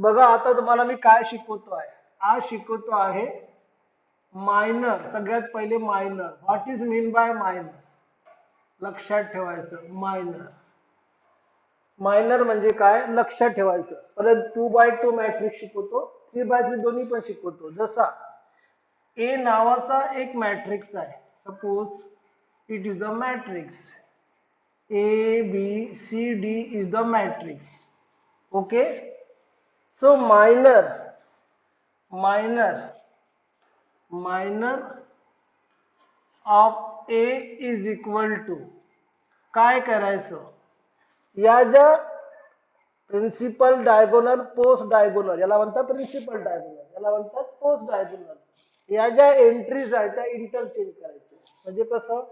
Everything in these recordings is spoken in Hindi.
बघा आता तुम्हाला मी काय शिकवतो आहे. आज शिकवतो आहे मायनर. सगळ्यात पहिले minor. What is mean by minor? लक्षात ठेवायचं मायनर. मायनर म्हणजे काय लक्षात ठेवायचं. परत 2x2 मॅट्रिक्स शिकवतो, 3x3 दोन्ही पण शिकवतो. जसा ए नावाचा एक मॅट्रिक्स आहे. Suppose it is the matrix A B C D is the matrix. Okay. So minor of A is equal to काय करायचं, या ज्या प्रिन्सिपल डायगोनल पोस्ट डायगोनल याला म्हणतात, प्रिन्सिपल डायगोनल याला म्हणतात पोस्ट डायगोनल, या ज्या एंट्रीज आहेत त्या इंटरचेंज करायच्या. म्हणजे कसं,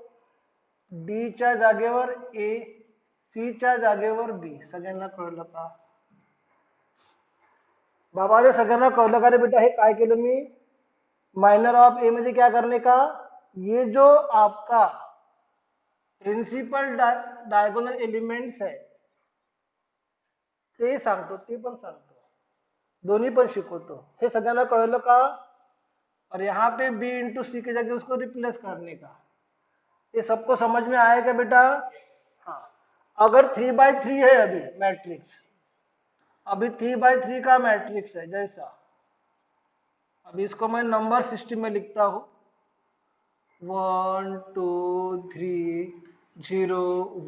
डी च्या जागेवर ए, सी च्या जागेवर बी. सगळ्यांना कळलं का बाबा? रे सगळ्यांना कळलं का रे बेटा? हे काय केलं मी, माइनर ऑफ ए म्हणजे क्या करने का, ये जो आपका प्रिंसिपल डायगोनल एलिमेंट्स है ते सांगतो, ते पण सांगतो, दोन्ही पण शिकवतो. हे सगळ्यांना कळलं का? और यहाँ पे बी इंटू सी की जगह उसको रिप्लेस करने का. ये सबको समझ में आया क्या बेटा? हाँ. अगर 3x3 है अभी मैट्रिक्स, अभी 3x3 का मैट्रिक्स है जैसा, अभी इसको मैं नंबर सिस्टम में लिखता हूं 1 2 3 0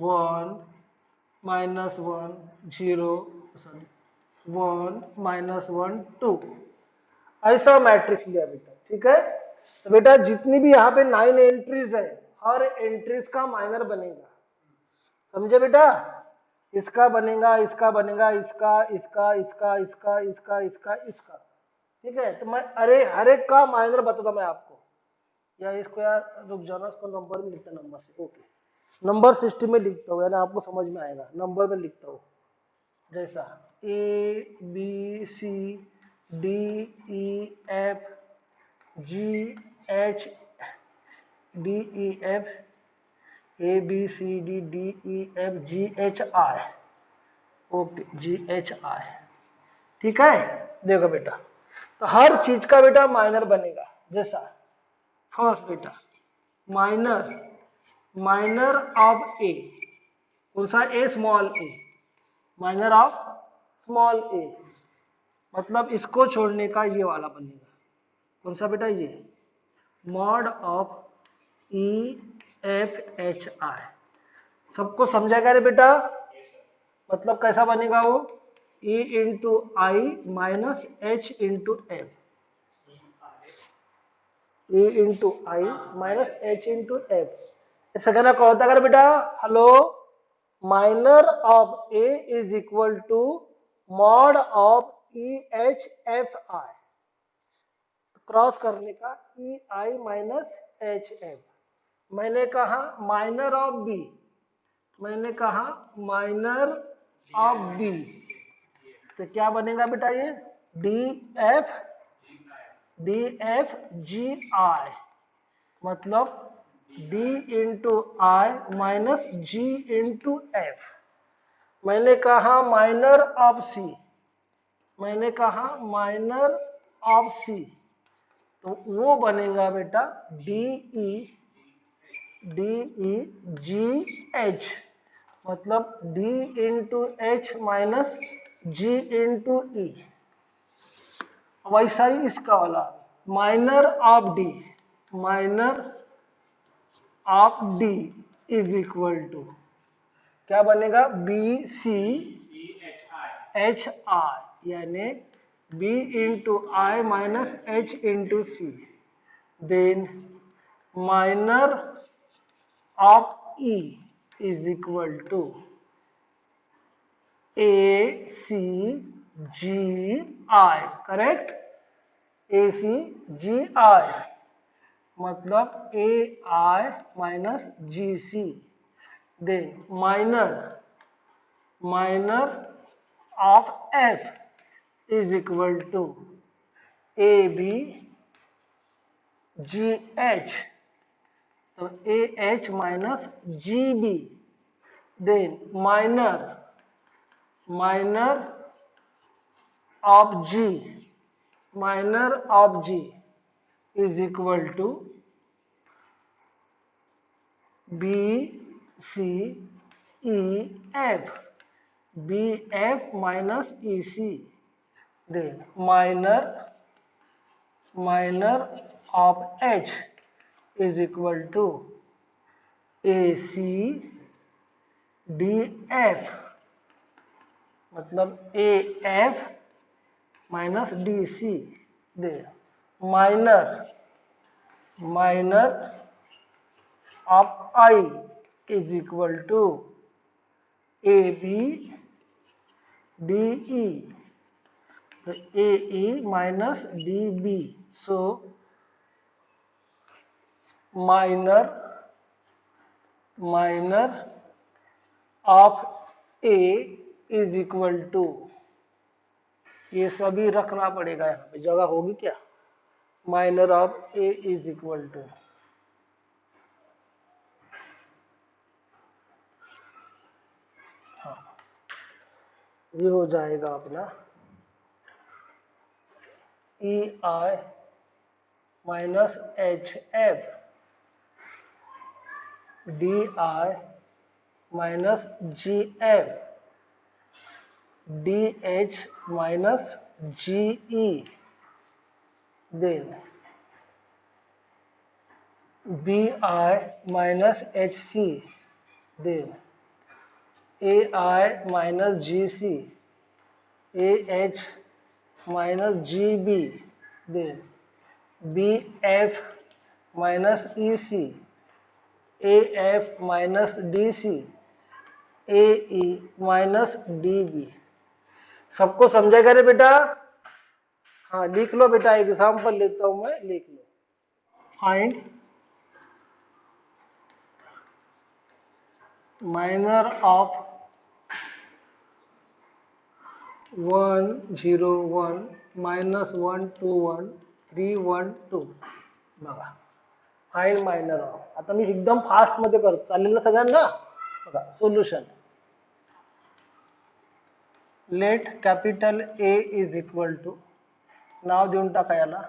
1 -1 0 सॉरी 1 -1 2, ऐसा मैट्रिक्स लिया बेटा. ठीक है. तो बेटा जितनी भी यहाँ पे 9 एंट्रीज है, हर एंट्रीज का माइनर बनेगा. समझे बेटा? इसका बनेगा, इसका बनेगा, इसका इसका इसका इसका इसका इसका इसका. ठीक है. तो मैं अरे हर एक का माइनर बताता मैं आपको. या इसको यार रुक जाना, इसको नंबर में लिखता, नंबर से. ओके. नंबर सिस्टम में लिखता हूँ, यानी आपको समझ में आएगा. नंबर में लिखता हूँ जैसा A B C D E F G H D E F A B C D D E F G H I. Okay, G H I. ठीक है. देखो बेटा, तो हर चीज का बेटा माइनर बनेगा. जैसा फर्स्ट बेटा माइनर ऑफ ए, कौन सा A? Small a. Minor of small a मतलब इसको छोड़ने का ये वाला बनेगा. कौन सा बेटा? ये mod of E F H I. सबको समझाएगा रे बेटा? मतलब कैसा बनेगा वो, E into I minus H into F, E into I minus H into F. सगळ्यांना कळतं का रे बेटा? Hello. Minor of A is equal to mod of E H F I. Cross करने का E I minus H F. मैंने कहा माइनर ऑफ बी, मैंने कहा माइनर ऑफ बी, तो क्या बनेगा बेटा? ये डी एफ जी आई, मतलब D into I minus G into F. मैंने कहा माइनर ऑफ सी, मैंने कहा माइनर ऑफ सी, तो वो बनेगा बेटा डी ई जी एच, मतलब D into H minus G into E. वैसा ही इसका वाला minor of D, minor of D is equal to क्या बनेगा? बी सी एच आई, यानी B into I minus H into C. Then minor of E is equal to A C G I. Correct? A C G I मतलब A I minus G C. Then minor of F is equal to A B G H, तो A H minus G B. Then minor of G, minor of G is equal to B, C, E, F. B, F minus EC. Then minor of H is equal to AC DF, मतलब AF minus DC. Then minor of I is equal to AB DE, the AE minus DB. So minor of A is equal to, ये सभी रखना पड़ेगा, यहाँ पे जगह होगी क्या? Minor of A is equal to, हाँ ये हो जाएगा अपना E I minus H F D I minus G F D H minus G E. Then BI minus HC, then AI minus GC, AH minus GB, then BF minus EC, AF minus DC, AE minus DB. सबको समझेगा रे बेटा? हाँ लिख लो बेटा, एग्जाम्पल लेता हूं मैं, लिख लो. Find minor of 1 0 1 minus 1 2 1 3 1 2. बघा फाइंड मायनर ऑफ. आता मी एकदम फास्ट मध्ये करतो, चालेल ना सगळ्यांना? बघा solution. Let capital A is equal to, नाव देऊन टाका याला,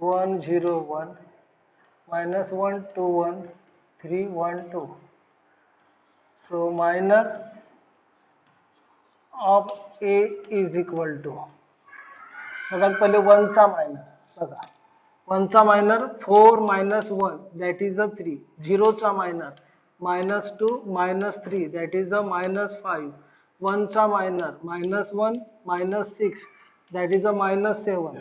1 0 1 minus 1 2 1 3 1 2. So minor of A is equal to, सगळ्यात पहिले 1 चा मायनर बघा, 1 चा minor 4 minus 1 that is a 3. 0 चा मायनर -2 -3 that is a -5. 1 चा मायनर -1 -6 that is a -7.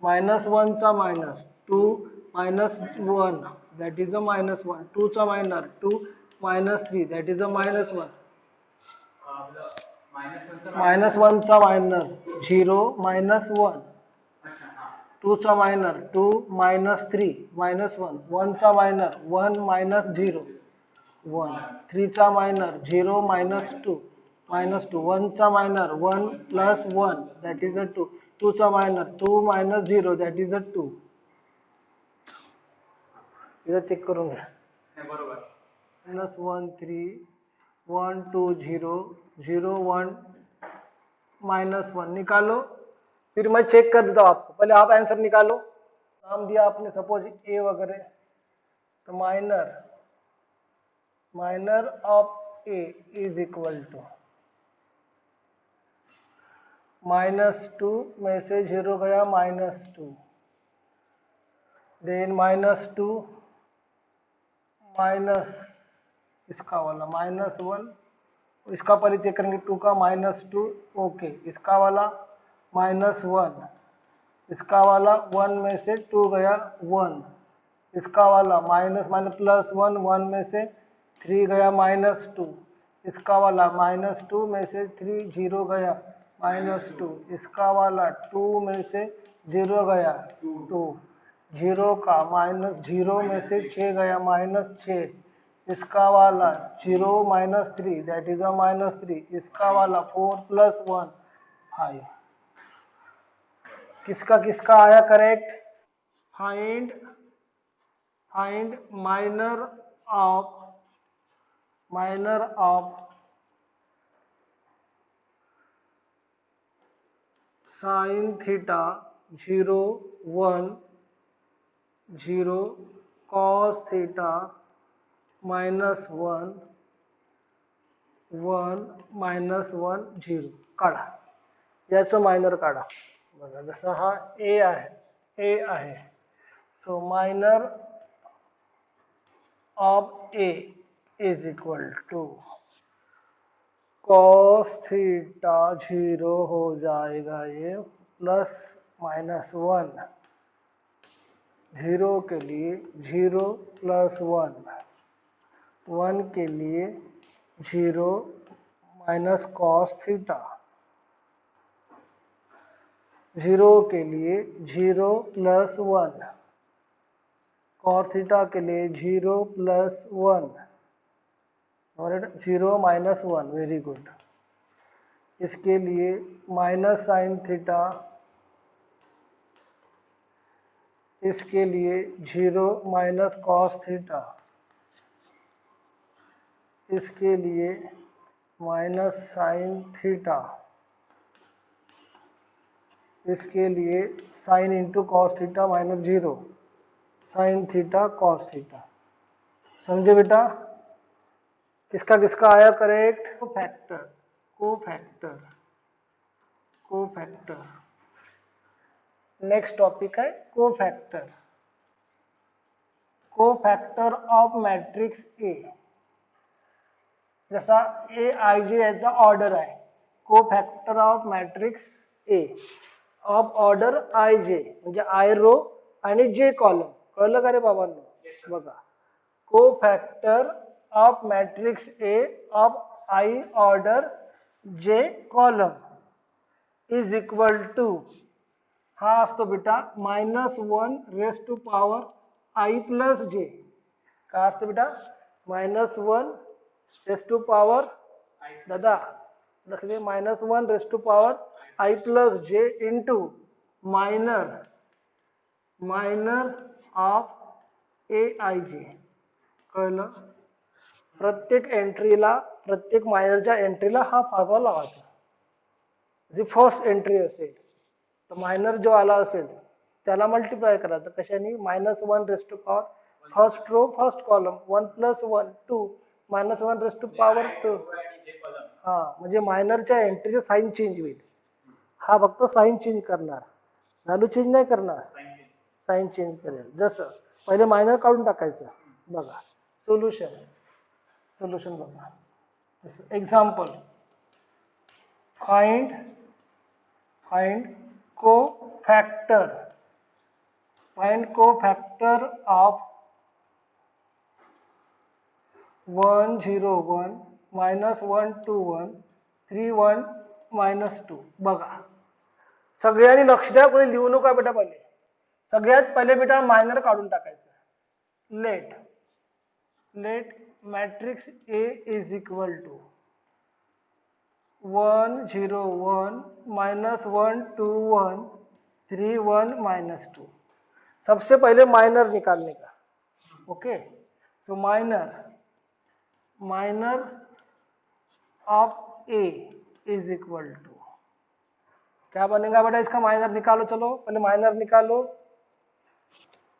-1 चा मायनर 2 -1 that is a -1. 2 चा मायनर 2 -3 that is a -1. -1 चा मायनर 0 -1. 2 चा मायनर 2 -3 -1. 1 चा मायनर 1 -0 1. 3 चा मायनर 0 -2 -2. 1 चा मायनर 1 + 1 that is a 2. 2 चा मायनर 2 -0 that is a 2. इधर चेक करून घ्या. बरोबर. -1 3 1 2 0 0 1 -1 निकालो. फिर मैं चेक कर देता हूँ आपको, पहले आप आंसर निकालो. नाम दिया आपने सपोज ए वगैरह, तो minor of A is equal to -2 में से 0 गया -2, देन -2 माइनस इसका वाला -1, इसका पहले चेक करेंगे 2 का -2 ओके. इसका वाला -1, इसका वाला 1 में से 2 गया 1, इसका वाला +1 1 में से 3 गया -2, इसका वाला -2 में से 3 0 गया -2, इसका वाला 2 में से 0 गया 2, 0 का -0 में से 6 गया -6, इसका वाला 0 -3 दैट इज अ -3, इसका वाला 4 + 1 5. किसका किसका आया correct? Find minor of sine theta 0 1 0 cos theta -1 1 -1 0 काढा. याचं मायनर काढा. बघा जसा हा ए आहे so minor of A is equal to cos theta 0 हो जाएगा ये प्लस -1 0 के लिए 0 प्लस 1 1 के लिए 0 माइनस कॉस थीटा 0 के लिए 0 प्लस 1 कॉस थीटा के लिए 0 प्लस 1 और 0 माइनस 1 वेरी गुड. इसके लिए माइनस साइन थीटा, इसके लिए 0 माइनस कॉस थीटा, इसके लिए माइनस साइन थीटा, इसके लिए sine into cos theta -0 sine theta cos theta. समझे बेटा? किसका किसका आया correct? Cofactor cofactor cofactor. Next topic है cofactor. Cofactor of matrix A. जसा ए आय जे याचा ऑर्डर आहे. Cofactor of matrix A of order I J म्हणजे आय रो आणि जे कॉलम. कळलं का रे बाबांनो? बघा cofactor of matrix A of I order J column is equal to हा असतो बेटा -1 raise to power I plus J. काय असतं बेटा? -1 रेस टू पॉवर दादा लक्ष दे -1 raise to power I plus J into minor of A I J. कळलं? प्रत्येक एंट्रीला प्रत्येक मायनरच्या एंट्रीला हा फॉर्म्युला लावायचा. जी फर्स्ट एंट्री असेल तर मायनर जो आला असेल त्याला मल्टिप्लाय करायचं कशाने? -1 raise to power first row first column 1 + 1 2 -1 raise to power 2. हा म्हणजे मायनरच्या एंट्रीचे साइन चेंज होईल. हा फक्त साइन चेंज करणार, व्हॅल्यू चेंज नाही करणार. साइन चेंज करेल. जसं पहिले मायनर काढून टाकायचं. बघा सोल्युशन बघा. Example find cofactor of 1 0 1 -1 2 1 3 1 -2. बघा सगळ्यांनी लक्ष द्या, कोणी लिहू नका बेटा. पहिले सगळ्यात पहिले बेटा मायनर काढून टाकायचं. Let matrix A is equal to 1 0 1 -1 2 1 3 1 -2. सबसे पहले माइनर निकालने का. Okay so minor of A is equal to क्या बनेगा बेटा? इसका माइनर निकालो. चलो पहले माइनर निकालो.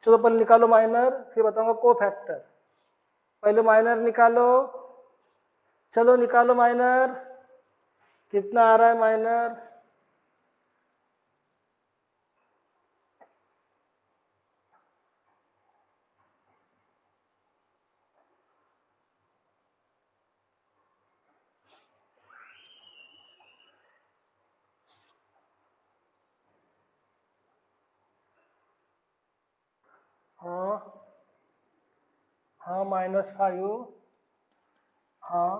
चलो पहले निकालो माइनर, फिर बताऊंगा कोफैक्टर. पहले माइनर निकालो. चलो निकालो माइनर. कितना आ रहा है माइनर? हाँ हाँ -5. हाँ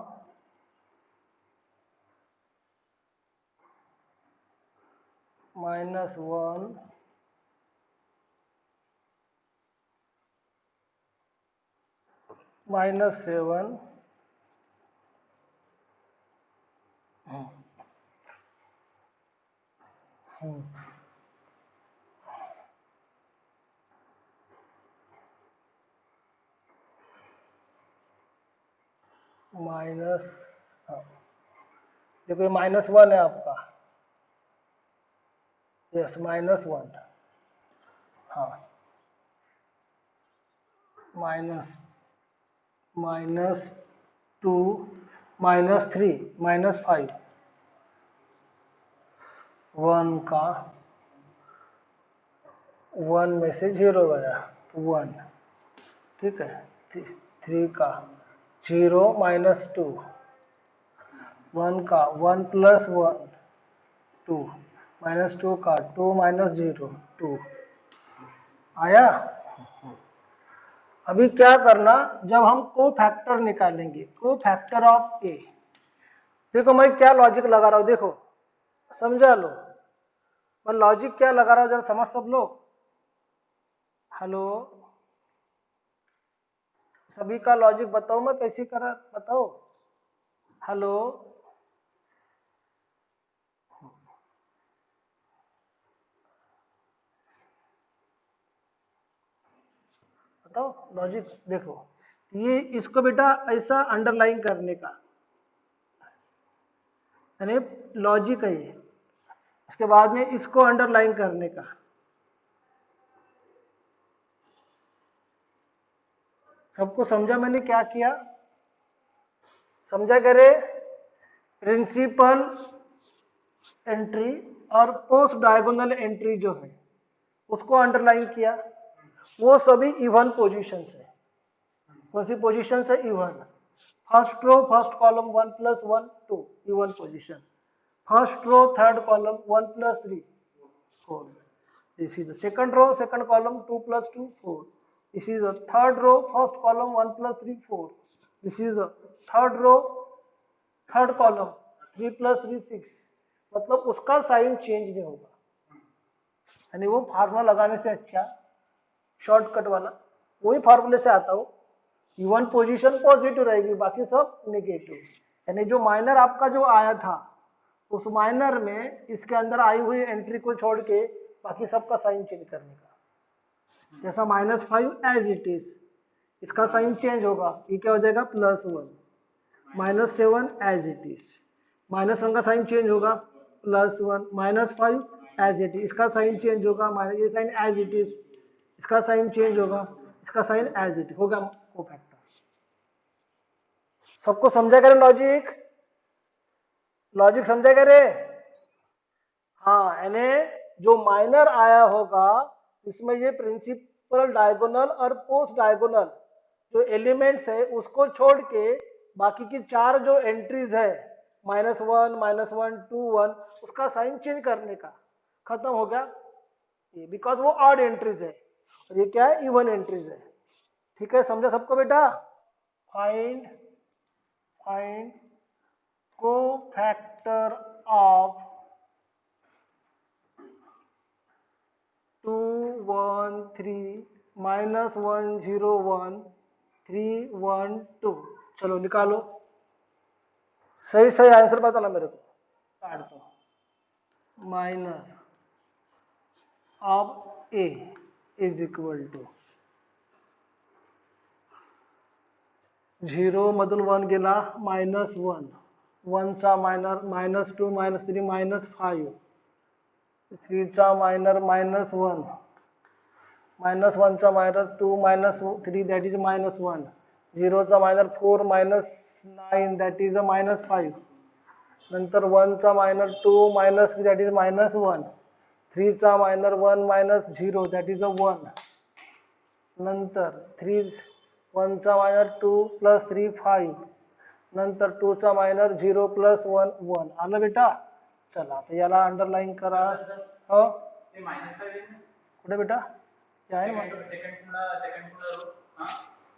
-1 -7 माइनस. देखो ये -1 है आपका. यस -1, हाँ, -2 -3 -5, 1 का 1 में से 0 गया तो 1, ठीक है। 3 का 0 -2, 1 का 1 + 1 2, -2 का 2 - 0 2 आया। अभी क्या करना, जब हम को फैक्टर निकालेंगे, को फैक्टर ऑफ ए, देखो मैं क्या लॉजिक लगा रहा हूं, देखो समझा लो मैं लॉजिक क्या लगा रहा हूं, जरा समझ सब लोग। हेलो, सभी का लॉजिक बताओ, मैं कैसे कर रहा बताओ। हेलो, बताओ लॉजिक। देखो ये इसको बेटा ऐसा अंडरलाइन करने का यानी लॉजिक है ये, इसके बाद में इसको अंडरलाइन करने का। सबको समझा मैंने क्या किया, समझा करे। प्रिंसिपल एंट्री और पोस्ट डायगोनल एंट्री जो है उसको अंडरलाइन किया, वो सभी इवन पोजीशन है। कौन सी पोजीशन है? Even. First row first column 1 + 1 2 even position, first row third column 1 + 3 4, this is the second row second column 2 + 2 4, this is the third row first column 1 + 3 4, this is the third row third column 3 + 3 6, मतलब उसका साइन चेंज नहीं होगा, यानी वो फार्मूला लगाने से अच्छा शॉर्टकट वाला वही फार्मूले से आता हो। इवन पोजीशन पॉजिटिव रहेगी, बाकी सब नेगेटिव, यानी जो माइनर आपका जो आया था उस माइनर में इसके अंदर आई हुई एंट्री को छोड़ के बाकी सबका साइन चेंज करने का। जैसा -5 एज इट इज, इसका साइन चेंज होगा, ये क्या हो जाएगा +1, -7 एज इट इज, -1 का साइन चेंज होगा +1, -5 एज इट इज, इसका साइन चेंज होगा, ये साइन एज इट इज, इसका साइन चेंज होगा, इसका साइन एज इट होगा कोफैक्टर। सबको समझा करे लॉजिक? लॉजिक समझा करे? हाँ, यानी जो माइनर आया होगा इसमें ये प्रिंसिपल डायगोनल और पोस्ट डायगोनल जो एलिमेंट्स है उसको छोड़ के बाकी की चार जो एंट्रीज है -1 -1 2 1 उसका साइन चेंज करने का, खत्म हो गया ये, बिकॉज वो ऑड एंट्रीज है और ये क्या है? इवन एंट्रीज है। ठीक है, समझा सबको बेटा? फाइंड कोफैक्टर ऑफ 2 1 3 -1 0 1 3 1 2, चलो निकालो। सही सही आंसर बताना मेरे को, काट दो। Minus of A is equal to 0 मधून 1 गेला -1, 1 चा मायनर -2 -3 -5, 3 चा मायनर -1, -1 चा मायनर 2 -3 दॅट इज -1, 0 चा मायनर 4 -9 दॅट इज -5, नंतर 1 चा मायनर 2 -3 दॅट इज -1, 3 चा मायनर 1 -0 दॅट इज 1, नंतर 1 चा मायनर 2 + 3 5, नंतर 2 चा मायनर 0 + 1 1, आलं बेटा? चला आता याला अंडरलाइन करा। हो कुठे बेटा? ते आहे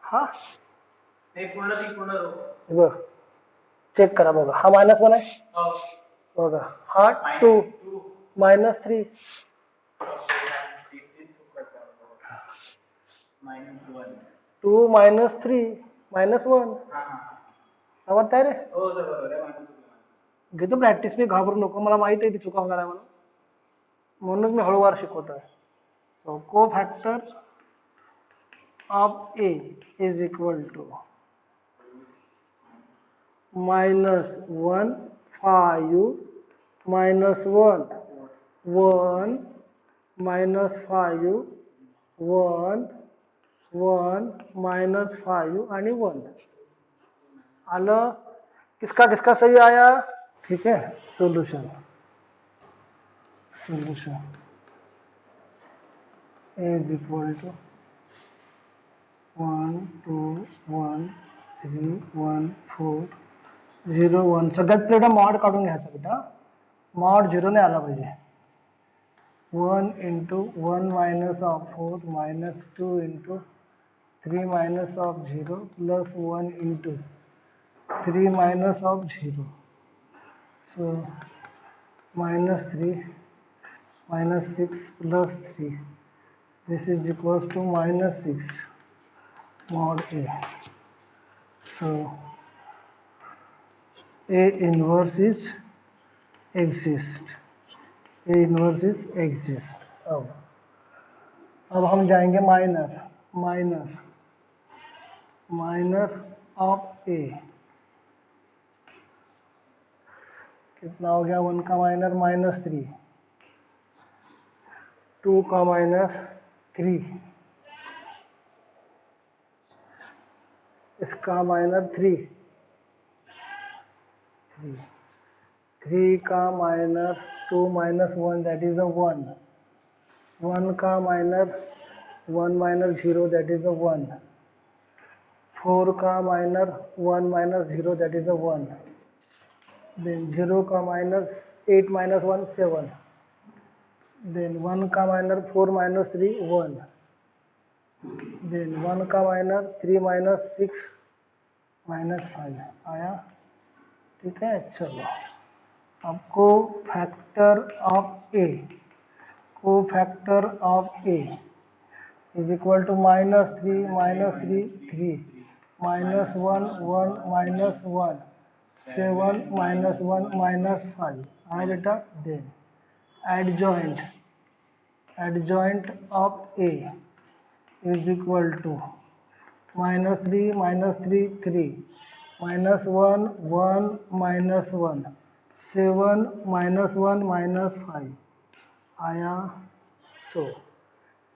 हा बघ, चेक करा बघा, हा -1 आहे बघा, हा 2 -3 2 -3 -1 आवडताय रे? घेतो प्रॅक्टिस, मी घाबरू नको, मला माहित आहे ती चुका होणार आहे म्हणूनच मी हळूवार शिकवतोय। So cofactor of A is equal to -1 5 -1 1 -5 1 1 -5 आणि 1 आलं. किसका किसका सही आया? ठीक है. Solution A is equal to 1 2 1 3 1 4 0 1. सगळ्यात पहिला मॉड काढून घ्यायचा बेटा. मॉड 0 ने आला पाहिजे. 1 into 1 minus of 4 minus 2 into 3 minus of 0 plus 1 into 3 minus of 0. So minus 3 minus 6 plus 3. This is equals to minus 6 mod A. So A inverse is exist. A inverse is exist. अब हम जाएंगे माइनर ऑफ ए. कितना हो गया? 1 का माइनर -3, 2 का माइनर 3, इसका माइनर 3, 3 का माइनर 2 -1 दैट इज अ 1, 1 का माइनर 1 - 0 दैट इज अ 1, 4 का minor 1 - 0 that is a 1, then 0 का माइनर 8 - 1 7, then 1 का माइनर 4 - 3 1, then 1 का माइनर 3 - 6 -5 आया. ठीक है. चलो अब cofactor of A is equal to -3 -3 3 -1 1 -1 7 -1 -5 आया बेटा. Then adjoint of A is equal to -3 -3 3 -1 1 -1 7 -1 -5 आया. सो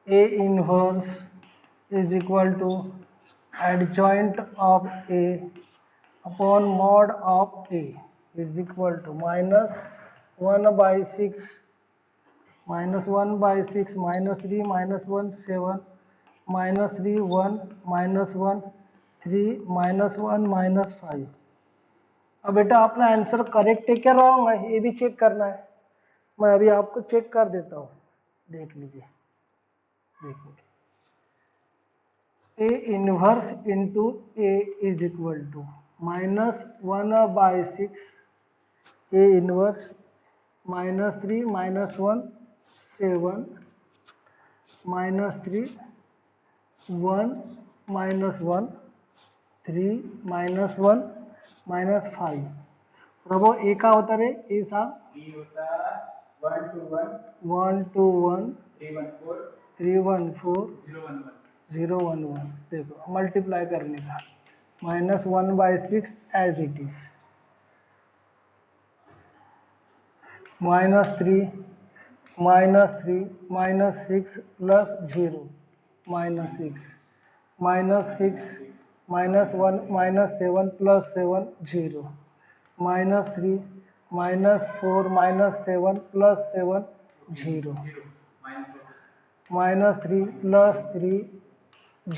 A inverse is equal to adjoint of A upon mod of A is equal to -1/6 -1/6 -3 -1 7 -3 1 -1 3 -1 -5. अब बेटा अपना आंसर करेक्ट है क्या रॉन्ग है ये भी चेक करना है. मैं अभी आपको चेक कर देता हूँ. देख लीजिए. A inverse into A is equal to -1/6 A inverse -3 -1 7 -3 1 -1 3 -1 -5. प्रभो ए का होता रे. ए सा ई होता 1 to 1 1 to 1 314 314 011. 011. देखो मल्टीप्लाई करने का -1/6 as it is -3 -3 -6 plus 0 -6 -6 -1 -7 plus 7 0 -3 -4 -7 plus 7 0 -3 plus 3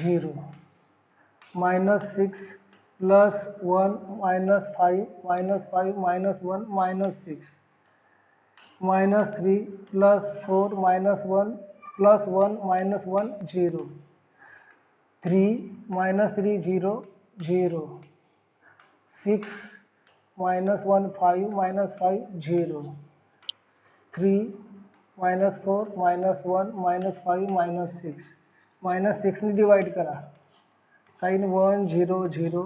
0 -6 plus 1 -5 -5 -1 -6 -3 plus 4 -1 plus 1 -1 0 3 -3 0 0 6 -1 5 -5 0 3 -4 -1 -5 -6 ने डिवाइड करा. Sign 1 0 0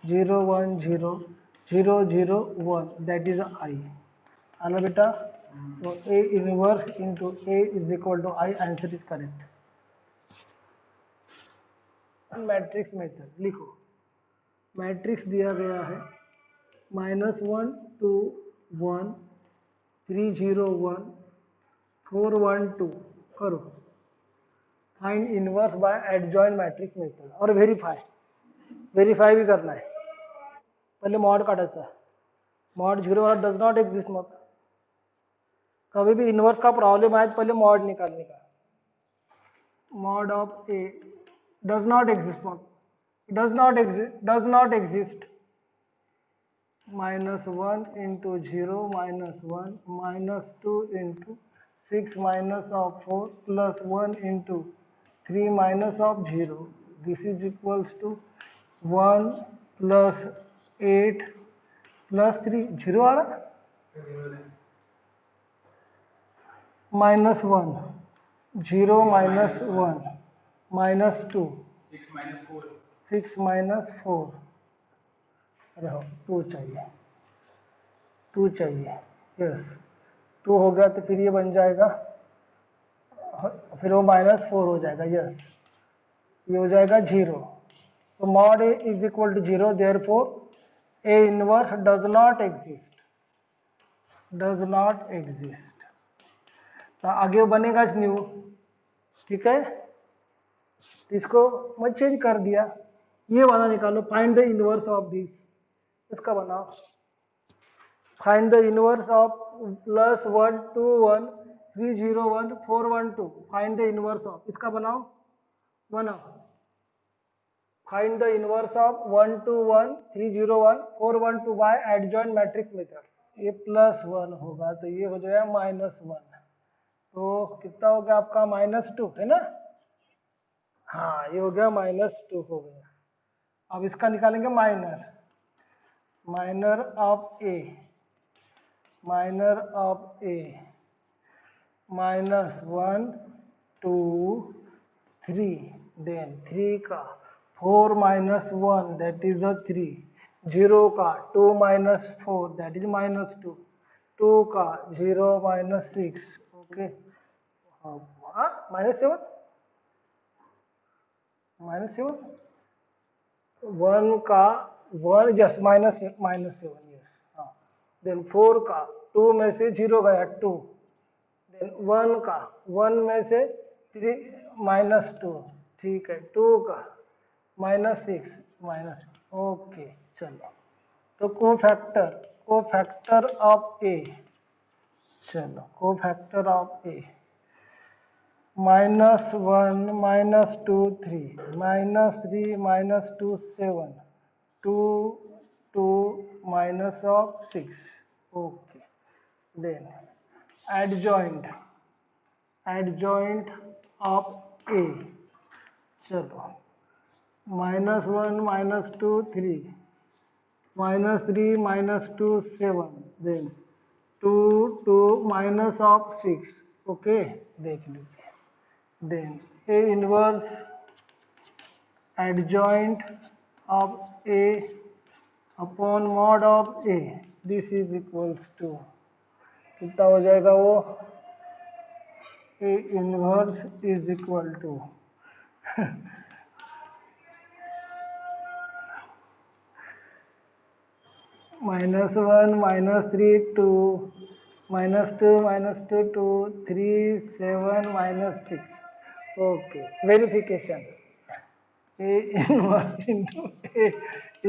0 1 0 0 0 1 that is I. आला बेटा. So A inverse into A is equal to I. Answer is correct. Matrix method लिखो. मैट्रिक्स दिया गया है -1 2 1 3 0 1 4 1 2 करो, find inverse by adjoint matrix method और वेरीफाई भी करना है. पहले मॉड काढायचा, मॉड 0 वाला डज नॉट एग्जिस्ट. मग कभी भी इनवर्स का प्रॉब्लम आए तो पहले मॉड निकालने का. Mod of A does not exist. Mug does not exist -1 into 0 -1 -2 into 6 minus of 4 plus 1 into 3 minus of 0. This is equals to 1 plus 8 plus 3. 0 आ रहा, -1 0 -1 -2 6 minus 4. अरे हो 2 चाहिए, 2 चाहिए. यस 2 हो गया तो फिर ये बन जाएगा, फिर वो -4 हो जाएगा. यस ये हो जाएगा 0. So mod A is equal to 0, therefore A inverse does not exist. तो आगे बनेगा न्यू. ठीक है, इसको मैं चेंज कर दिया. ये वाला निकालो, find the inverse of this. इसका बनाओ, find the inverse of +1 2 1 3 0 1 4 1 2. Find the inverse of, इसका बनाओ. Find the inverse of 1 2 1 3 0 1 4 1 2 by adjoint matrix method. ये +1 होगा तो ये हो जाएगा -1. तो कितना हो गया आपका -2 है ना. हाँ ये हो गया -2 हो गया. अब इसका निकालेंगे माइनर ऑफ ए -1 2 3. देन 3 का 4 -1 दैट इज अ 3. 0 का 2 -4 दैट इज -2. 2 का 0 -6. ओके हाँ -7 1 का 1 जस्ट -7. यस हाँ. देन 4 का 2 में से 0 गया 2. देन 1 का 1 में से 3 -2. ठीक है. 2 का -6 ओके. चलो तो कोफैक्टर ऑफ ए. चलो cofactor of A -1 -2 3 -3 -2 7 2 2 -6. Okay. Then adjoint of A. चलो -1 -2 3 -3 -2 7. देन 2 2 -6. ओके देख लीजिए. Then A inverse adjoint of A upon mod of A. This is equals to कितना हो जाएगा वो. A inverse is equal to -1 -3 2 -2 -2 3 7 -6. Okay. Verification A inverse into A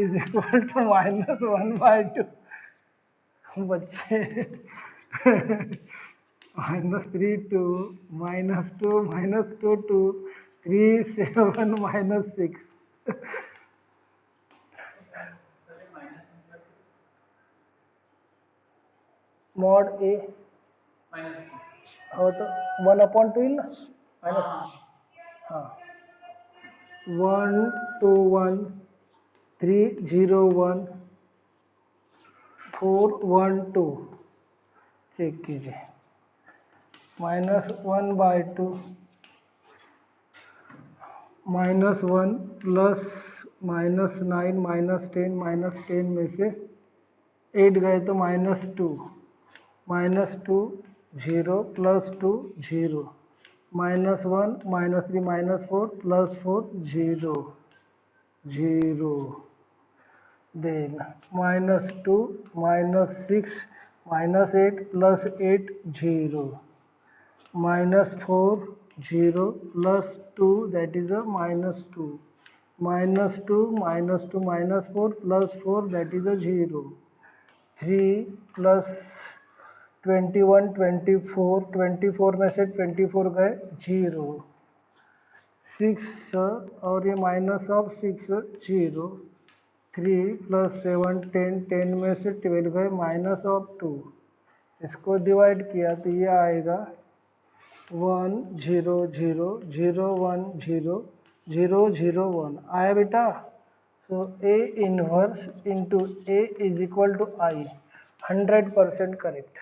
is equal to -1/2. बच्चे -3 2 -2 -2 2 3 7 -6. मॉड ए हो तो 1/2 येईल ना. हाँ 1 2 1 3 0 1 4 1 2. चेक कीजिए. -1/2 -1 प्लस -9 -10 -10 में से 8 गए तो -2 -2 0 plus 2 0 -1 -3 -4 plus 4 0 0. Then -2 -6 -8 plus 8 0 -4 0 plus 2 that is a -2, -2 -2 -4 plus 4 that is a 0, 3 plus 21 24 24 में से 24 गए 0, 6 और ये माइनस ऑफ 6 0, 3 प्लस 7 10 10 में से 12 गए माइनस ऑफ 2, इसको डिवाइड किया तो ये आएगा 1 0 0 0 1 0 0 0 1 आया बेटा। So A inverse into A is equal to I, 100% correct.